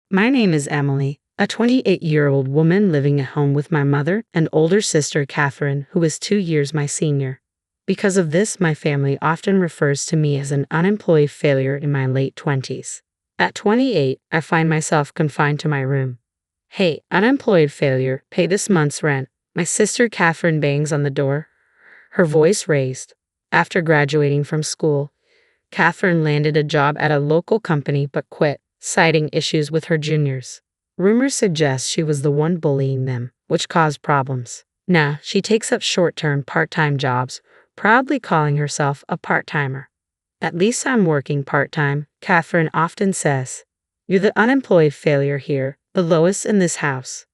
My name is Emily, a 28-year-old woman living at home with my mother and older sister Catherine, who is 2 years my senior. Because of this, my family often refers to me as an unemployed failure in my late 20s. At 28, I find myself confined to my room. Hey, unemployed failure, pay this month's rent. My sister Catherine bangs on the door, her voice raised. After graduating from school, Catherine landed a job at a local company but quit, citing issues with her juniors. Rumors suggest she was the one bullying them, which caused problems. Now, she takes up short-term part-time jobs, proudly calling herself a part-timer. At least I'm working part-time, Catherine often says. You're the unemployed failure here, the lowest in this house.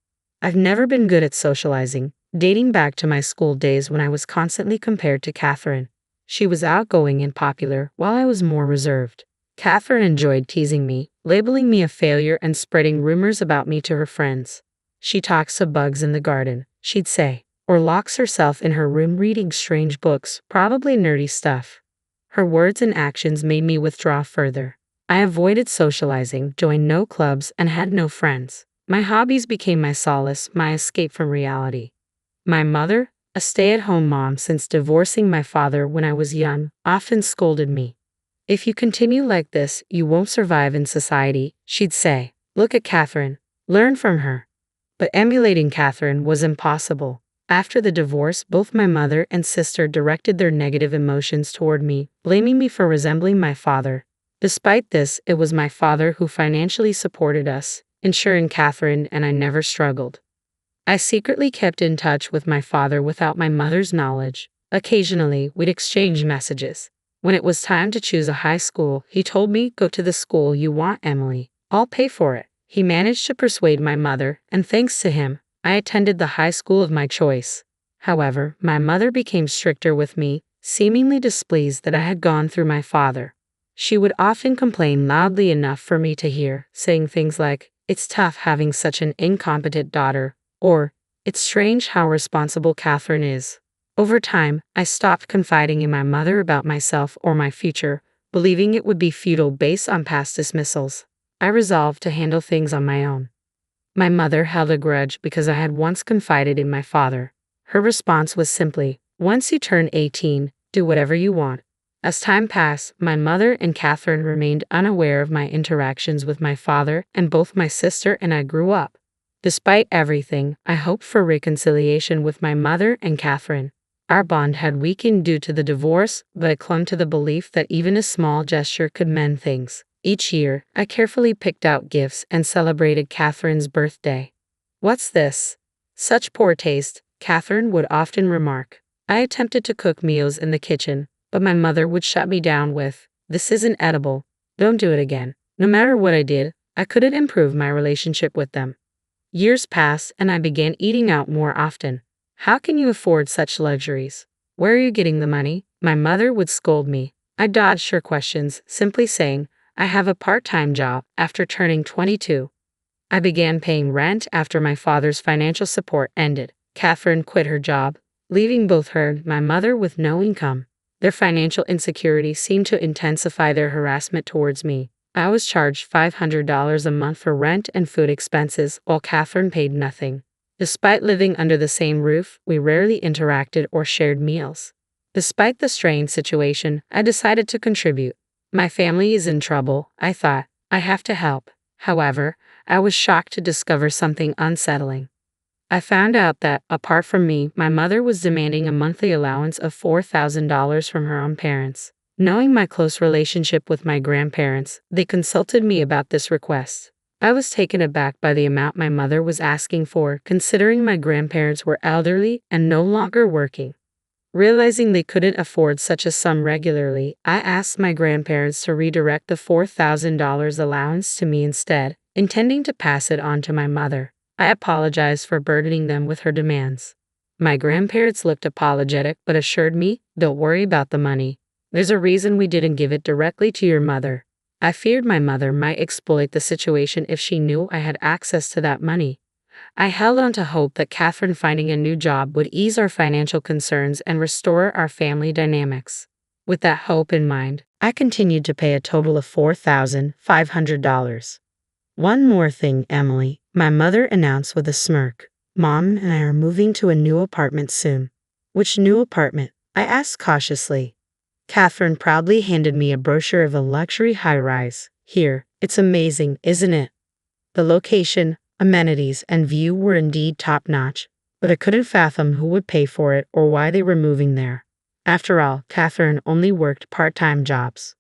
I've never been good at socializing, dating back to my school days when I was constantly compared to Catherine. She was outgoing and popular, while I was more reserved. Catherine enjoyed teasing me, labeling me a failure and spreading rumors about me to her friends. She talks to bugs in the garden, she'd say, or locks herself in her room reading strange books, probably nerdy stuff. Her words and actions made me withdraw further. I avoided socializing, joined no clubs, and had no friends. My hobbies became my solace, my escape from reality. My mother, a stay-at-home mom since divorcing my father when I was young, often scolded me. If you continue like this, you won't survive in society, she'd say. Look at Catherine. Learn from her. But emulating Catherine was impossible. After the divorce, both my mother and sister directed their negative emotions toward me, blaming me for resembling my father. Despite this, it was my father who financially supported us, ensuring Catherine and I never struggled. I secretly kept in touch with my father without my mother's knowledge. Occasionally, we'd exchange messages. When it was time to choose a high school, he told me, "Go to the school you want, Emily. I'll pay for it." He managed to persuade my mother, and thanks to him, I attended the high school of my choice. However, my mother became stricter with me, seemingly displeased that I had gone through my father. She would often complain loudly enough for me to hear, saying things like, "It's tough having such an incompetent daughter," or, "It's strange how responsible Catherine is." Over time, I stopped confiding in my mother about myself or my future, believing it would be futile based on past dismissals. I resolved to handle things on my own. My mother held a grudge because I had once confided in my father. Her response was simply, "Once you turn 18, do whatever you want." As time passed, my mother and Catherine remained unaware of my interactions with my father, and both my sister and I grew up. Despite everything, I hoped for reconciliation with my mother and Catherine. Our bond had weakened due to the divorce, but I clung to the belief that even a small gesture could mend things. Each year, I carefully picked out gifts and celebrated Catherine's birthday. "What's this? Such poor taste," Catherine would often remark. I attempted to cook meals in the kitchen, but my mother would shut me down with, "This isn't edible. Don't do it again." No matter what I did, I couldn't improve my relationship with them. Years passed and I began eating out more often. "How can you afford such luxuries? Where are you getting the money?" My mother would scold me. I dodged her questions, simply saying, "I have a part-time job." After turning 22, I began paying rent after my father's financial support ended. Catherine quit her job, leaving both her and my mother with no income. Their financial insecurity seemed to intensify their harassment towards me. I was charged $500 a month for rent and food expenses, while Catherine paid nothing. Despite living under the same roof, we rarely interacted or shared meals. Despite the strained situation, I decided to contribute. My family is in trouble, I thought. I have to help. However, I was shocked to discover something unsettling. I found out that, apart from me, my mother was demanding a monthly allowance of $4,000 from her own parents. Knowing my close relationship with my grandparents, they consulted me about this request. I was taken aback by the amount my mother was asking for, considering my grandparents were elderly and no longer working. Realizing they couldn't afford such a sum regularly, I asked my grandparents to redirect the $4,000 allowance to me instead, intending to pass it on to my mother. I apologized for burdening them with her demands. My grandparents looked apologetic but assured me, "Don't worry about the money. There's a reason we didn't give it directly to your mother." I feared my mother might exploit the situation if she knew I had access to that money. I held on to hope that Catherine finding a new job would ease our financial concerns and restore our family dynamics. With that hope in mind, I continued to pay a total of $4,500. One more thing, Emily, my mother announced with a smirk. Mom and I are moving to a new apartment soon. Which new apartment? I asked cautiously. Catherine proudly handed me a brochure of a luxury high-rise. Here, it's amazing, isn't it? The location, amenities, and view were indeed top-notch, but I couldn't fathom who would pay for it or why they were moving there. After all, Catherine only worked part-time jobs.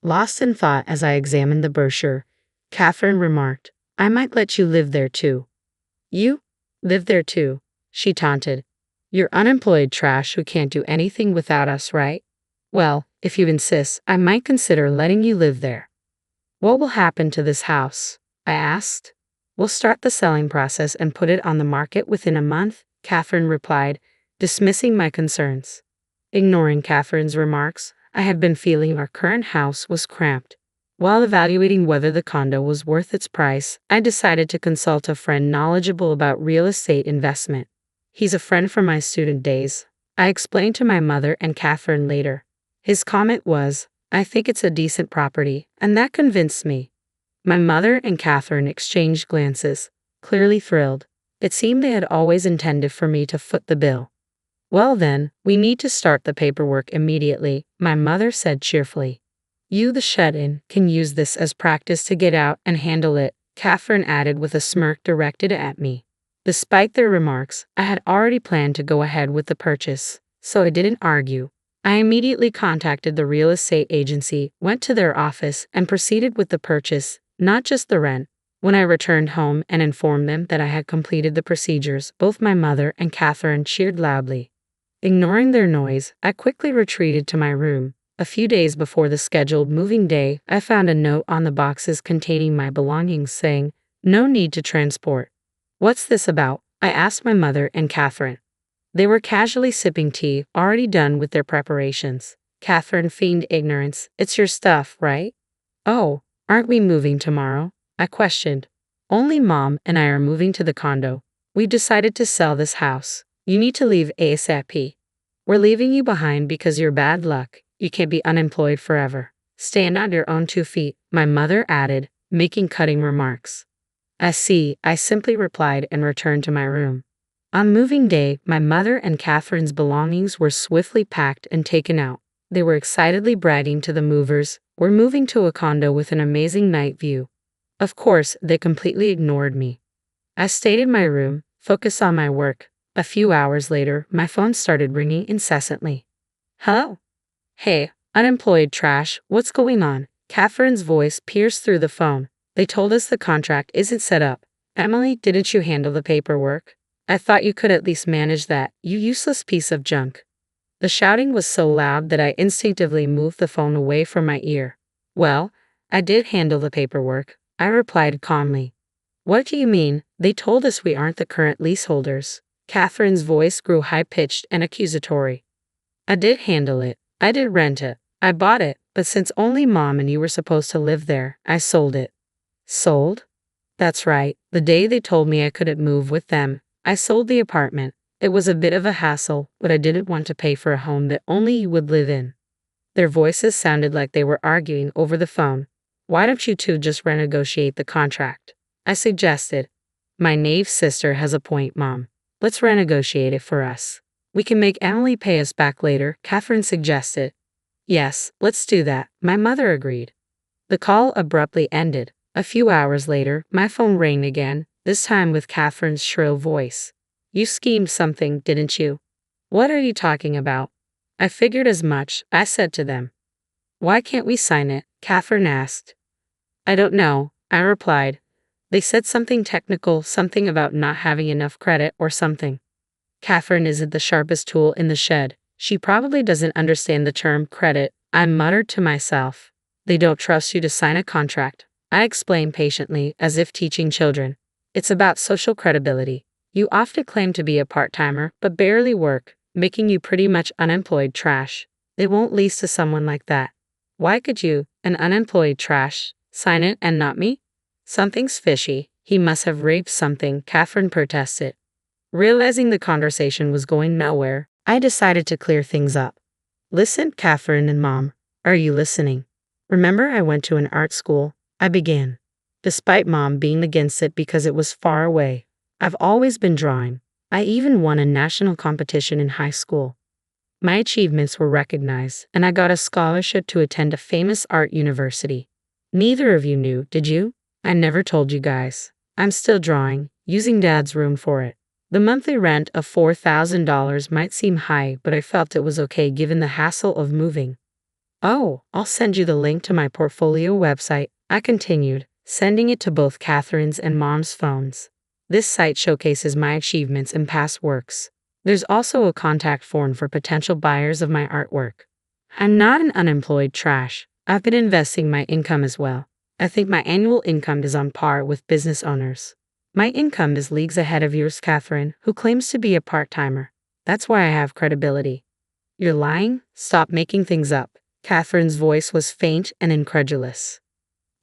Lost in thought as I examined the brochure, Catherine remarked, I might let you live there too. You? Live there too? She taunted. You're unemployed trash who can't do anything without us, right? Well, if you insist, I might consider letting you live there. What will happen to this house? I asked. We'll start the selling process and put it on the market within a month, Catherine replied, dismissing my concerns. Ignoring Catherine's remarks, I had been feeling our current house was cramped. While evaluating whether the condo was worth its price, I decided to consult a friend knowledgeable about real estate investment. He's a friend from my student days. I explained to my mother and Catherine later. His comment was, I think it's a decent property, and that convinced me. My mother and Catherine exchanged glances, clearly thrilled. It seemed they had always intended for me to foot the bill. Well then, we need to start the paperwork immediately, my mother said cheerfully. You, the shut-in, can use this as practice to get out and handle it, Catherine added with a smirk directed at me. Despite their remarks, I had already planned to go ahead with the purchase, so I didn't argue. I immediately contacted the real estate agency, went to their office, and proceeded with the purchase, not just the rent. When I returned home and informed them that I had completed the procedures, both my mother and Catherine cheered loudly. Ignoring their noise, I quickly retreated to my room. A few days before the scheduled moving day, I found a note on the boxes containing my belongings saying, no need to transport. What's this about? I asked my mother and Catherine. They were casually sipping tea, already done with their preparations. Catherine feigned ignorance. It's your stuff, right? Oh, aren't we moving tomorrow? I questioned. Only Mom and I are moving to the condo. We've decided to sell this house. You need to leave ASAP. We're leaving you behind because you're bad luck. You can't be unemployed forever. Stand on your own 2 feet, my mother added, making cutting remarks. I see, I simply replied and returned to my room. On moving day, my mother and Catherine's belongings were swiftly packed and taken out. They were excitedly bragging to the movers, we're moving to a condo with an amazing night view. Of course, they completely ignored me. I stayed in my room, focused on my work. A few hours later, my phone started ringing incessantly. Hello? Hey, unemployed trash, what's going on? Catherine's voice pierced through the phone. They told us the contract isn't set up. Emily, didn't you handle the paperwork? I thought you could at least manage that, you useless piece of junk. The shouting was so loud that I instinctively moved the phone away from my ear. Well, I did handle the paperwork, I replied calmly. What do you mean? They told us we aren't the current leaseholders. Catherine's voice grew high-pitched and accusatory. I did handle it. I did rent it. I bought it, but since only Mom and you were supposed to live there, I sold it. Sold? That's right. The day they told me I couldn't move with them, I sold the apartment. It was a bit of a hassle, but I didn't want to pay for a home that only you would live in. Their voices sounded like they were arguing over the phone. Why don't you two just renegotiate the contract? I suggested. My naive sister has a point, Mom. Let's renegotiate it for us. We can make Emily pay us back later, Catherine suggested. Yes, let's do that, my mother agreed. The call abruptly ended. A few hours later, my phone rang again, this time with Catherine's shrill voice. You schemed something, didn't you? What are you talking about? I figured as much, I said to them. Why can't we sign it? Catherine asked. I don't know, I replied. They said something technical, something about not having enough credit or something. Catherine isn't the sharpest tool in the shed. She probably doesn't understand the term credit, I muttered to myself. They don't trust you to sign a contract, I explained patiently, as if teaching children. It's about social credibility. You often claim to be a part-timer, but barely work, making you pretty much unemployed trash. They won't lease to someone like that. Why could you, an unemployed trash, sign it and not me? Something's fishy. He must have raped something, Catherine protested. Realizing the conversation was going nowhere, I decided to clear things up. Listen, Catherine and Mom, are you listening? Remember I went to an art school? I began. despite mom being against it because it was far away. I've always been drawing. I even won a national competition in high school. My achievements were recognized, and I got a scholarship to attend a famous art university. Neither of you knew, did you? I never told you guys. I'm still drawing, using Dad's room for it. The monthly rent of $4,000 might seem high, but I felt it was okay given the hassle of moving. Oh, I'll send you the link to my portfolio website, I continued, sending it to both Catherine's and Mom's phones. This site showcases my achievements and past works. There's also a contact form for potential buyers of my artwork. I'm not an unemployed trash. I've been investing my income as well. I think my annual income is on par with business owners. My income is leagues ahead of yours, Catherine, who claims to be a part-timer. That's why I have credibility. You're lying? Stop making things up. Catherine's voice was faint and incredulous.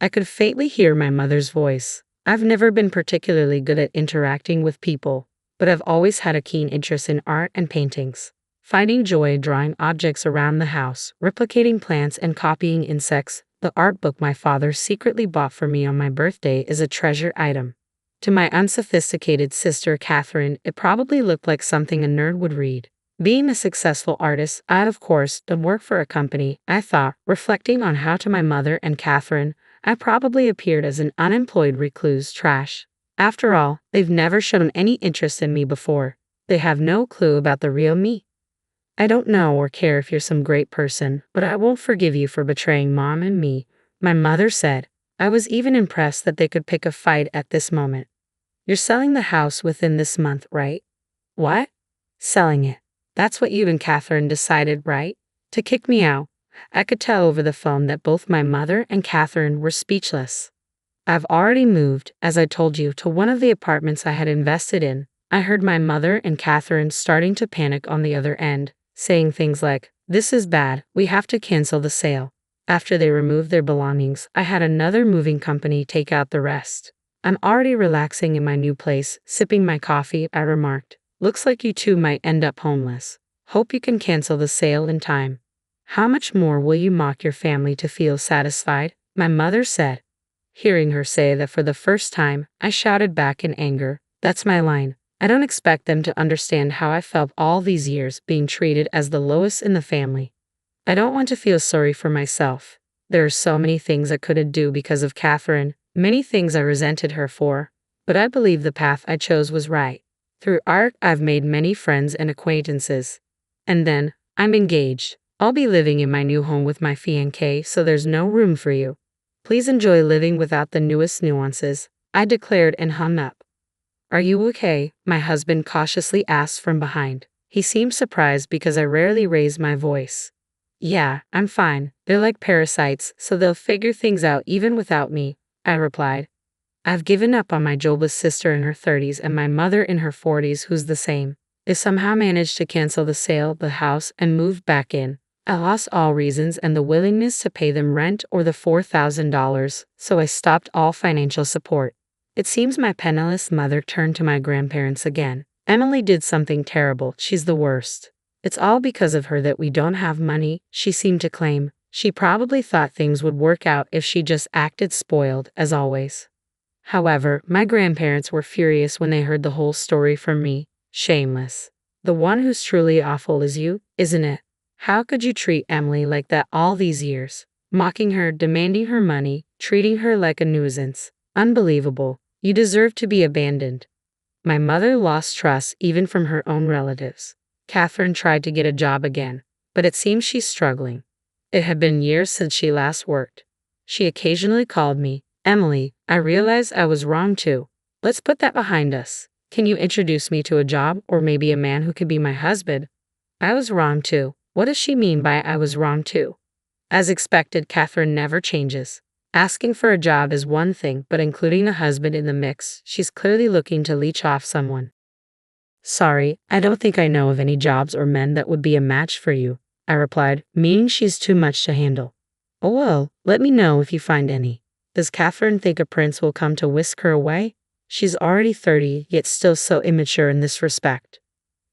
I could faintly hear my mother's voice. I've never been particularly good at interacting with people, but I've always had a keen interest in art and paintings. Finding joy drawing objects around the house, replicating plants and copying insects, the art book my father secretly bought for me on my birthday is a treasured item. To my unsophisticated sister Catherine, it probably looked like something a nerd would read. Being a successful artist, I of course don't work for a company, I thought, reflecting on how to my mother and Catherine, I probably appeared as an unemployed recluse trash. After all, they've never shown any interest in me before. They have no clue about the real me. I don't know or care if you're some great person, but I won't forgive you for betraying Mom and me, my mother said. I was even impressed that they could pick a fight at this moment. You're selling the house within this month, right? What? Selling it. That's what you and Catherine decided, right? To kick me out. I could tell over the phone that both my mother and Catherine were speechless. I've already moved, as I told you, to one of the apartments I had invested in. I heard my mother and Catherine starting to panic on the other end, saying things like, "This is bad, we have to cancel the sale." After they removed their belongings, I had another moving company take out the rest. I'm already relaxing in my new place, sipping my coffee, I remarked. Looks like you two might end up homeless. Hope you can cancel the sale in time. How much more will you mock your family to feel satisfied? My mother said. Hearing her say that for the first time, I shouted back in anger. That's my line. I don't expect them to understand how I felt all these years being treated as the lowest in the family. I don't want to feel sorry for myself. There are so many things I couldn't do because of Catherine, many things I resented her for, but I believe the path I chose was right. Through art, I've made many friends and acquaintances. And then, I'm engaged. I'll be living in my new home with my fiancé, so there's no room for you. Please enjoy living without the newest nuances, I declared and hung up. Are you okay? My husband cautiously asked from behind. He seemed surprised because I rarely raised my voice. Yeah, I'm fine. They're like parasites, so they'll figure things out even without me, I replied. I've given up on my jobless sister in her 30s and my mother in her 40s who's the same. They somehow managed to cancel the sale of the house and moved back in. I lost all reasons and the willingness to pay them rent or the $4,000, so I stopped all financial support. It seems my penniless mother turned to my grandparents again. Emily did something terrible, she's the worst. It's all because of her that we don't have money, she seemed to claim. She probably thought things would work out if she just acted spoiled, as always. However, my grandparents were furious when they heard the whole story from me. Shameless. The one who's truly awful is you, isn't it? How could you treat Emily like that all these years? Mocking her, demanding her money, treating her like a nuisance. Unbelievable. You deserve to be abandoned. My mother lost trust even from her own relatives. Catherine tried to get a job again, but it seems she's struggling. It had been years since she last worked. She occasionally called me, Emily, I realized I was wrong too. Let's put that behind us. Can you introduce me to a job or maybe a man who could be my husband? I was wrong too. What does she mean by I was wrong too? As expected, Catherine never changes. Asking for a job is one thing, but including a husband in the mix, she's clearly looking to leech off someone. Sorry, I don't think I know of any jobs or men that would be a match for you, I replied, meaning she's too much to handle. Oh well, let me know if you find any. Does Catherine think a prince will come to whisk her away? She's already 30, yet still so immature in this respect.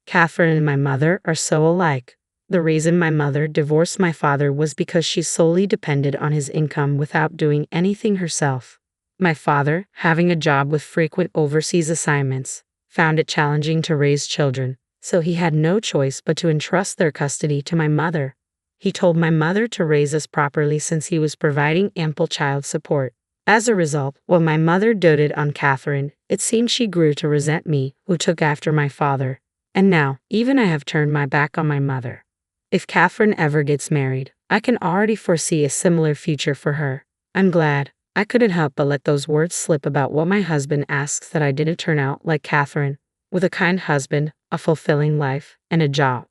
Catherine and my mother are so alike. The reason my mother divorced my father was because she solely depended on his income without doing anything herself. My father, having a job with frequent overseas assignments, found it challenging to raise children, so he had no choice but to entrust their custody to my mother. He told my mother to raise us properly since he was providing ample child support. As a result, while my mother doted on Catherine, it seemed she grew to resent me, who took after my father. And now, even I have turned my back on my mother. If Catherine ever gets married, I can already foresee a similar future for her. I'm glad. I couldn't help but let those words slip about what my husband asks that I didn't turn out like Catherine, with a kind husband, a fulfilling life, and a job.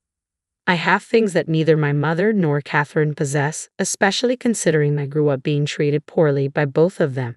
I have things that neither my mother nor Catherine possess, especially considering I grew up being treated poorly by both of them.